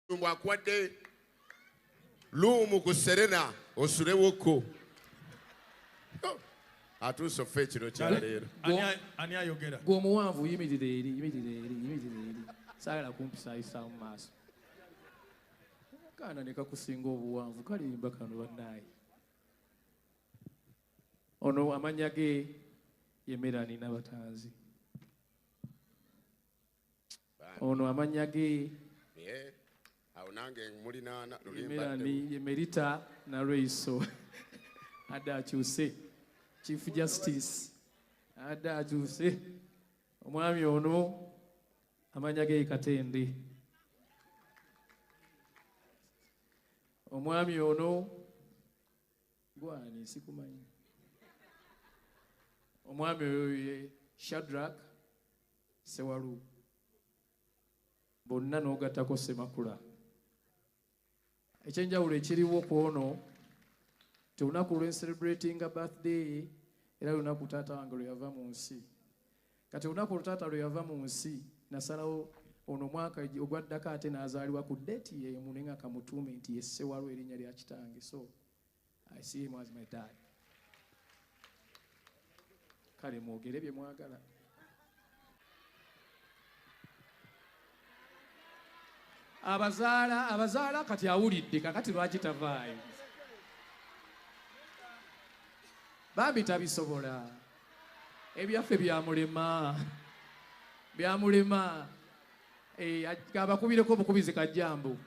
Mwakwade lumu ku Serena osulewoko. Atuso fechiro cha lero. Ani ayogera. Gwo muwanvu yimirire eri. Saala kumpisa isa mu maaso. Kana ne kakusinga obuwanvu kalimba kano bannaye. Ono amanya ge yemerani n'abatanzi. Ono amanya ge nange mulinana Yemerani Yemerita na Reiso. Ada chuse Chief Justice ada chuse omwami ono amanya ge Katende. Omwami ono gwani sikumanyi. Omwami oyo Shadrach Sewalu bonna n'ogattako Semakula. Ekyenjawulo ekiriwo ku ono telunaku lwe celebrating a birthday era lunaku taata wange lwe yava mu nsi. Kati lunaku lutaata lwe yava mu nsi nasalawo ono mwaka ogwaddako ate n'azaalibwa ku date ye munenga kamutuume nti ye Ssewalu erinnya lya kitange. So I see him as my dad. Kale mwogere bye mwagala. Abazaala kati awulidde kakati lwaki tavaayo. Bambi tabisobola. Ebyaffe byamulema. Abakubireko obukubizi kajjambu.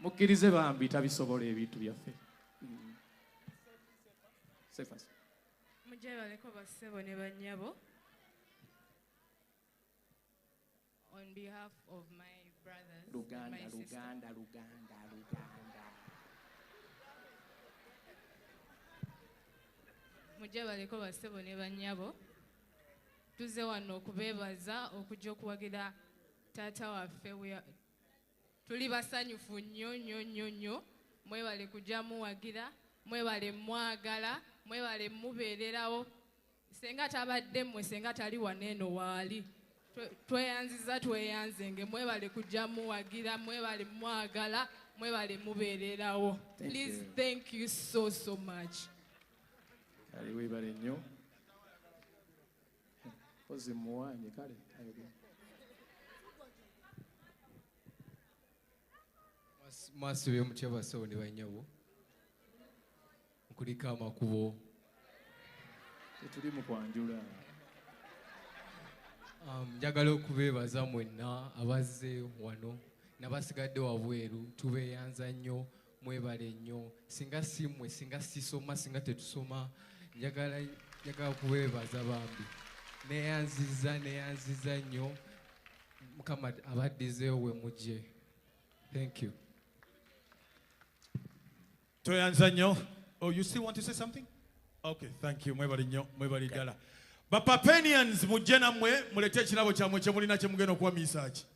Mukkirize bambi tabisobola ebintu byaffe. Sefas. Mujje baleko bassebo ne bannyabo. On behalf of my brothers, Luganda. Mujje baleko bassebo ne bannyabo. Tuze wano okubeebaza okujja okuwagira taata waffe. Tuli basanyufu nnyo. Mwebale kujja muwagira, mwebale mwagala, mwebale mubeererawo. Senga tabadde mmwe, senga tali waneeno waali. Tweyanzenge, mwebale kujja muwagira, mwebale mwagala, mwebale mubeererawo. Please, thank you so much. Kale weebale nnyo. Ozi muwanye kale. Mwasuubye mutya basawo ne bannyabo nkuliko amakubo tetuli mu kwanjula. Njagala okubeebaza mwenna abazze wano n'abasigadde wabweru tubeeyanza nnyo mwebale nnyo. Singa si mmwe, singa sisoma, singa tetusoma, njagala kubeebaza bambi. Neeyanziza nnyo. Mukama abaddizeewo we mujje. Thank you. Toyanza nnyo. Oh, you still want to say something? Okay, thank you. Mwebali nnyo, mwebali ddala. Bapapenians mujje nammwe mulete ekirabo kyammwe kye mulina kye mugenda okuwamiisa ki.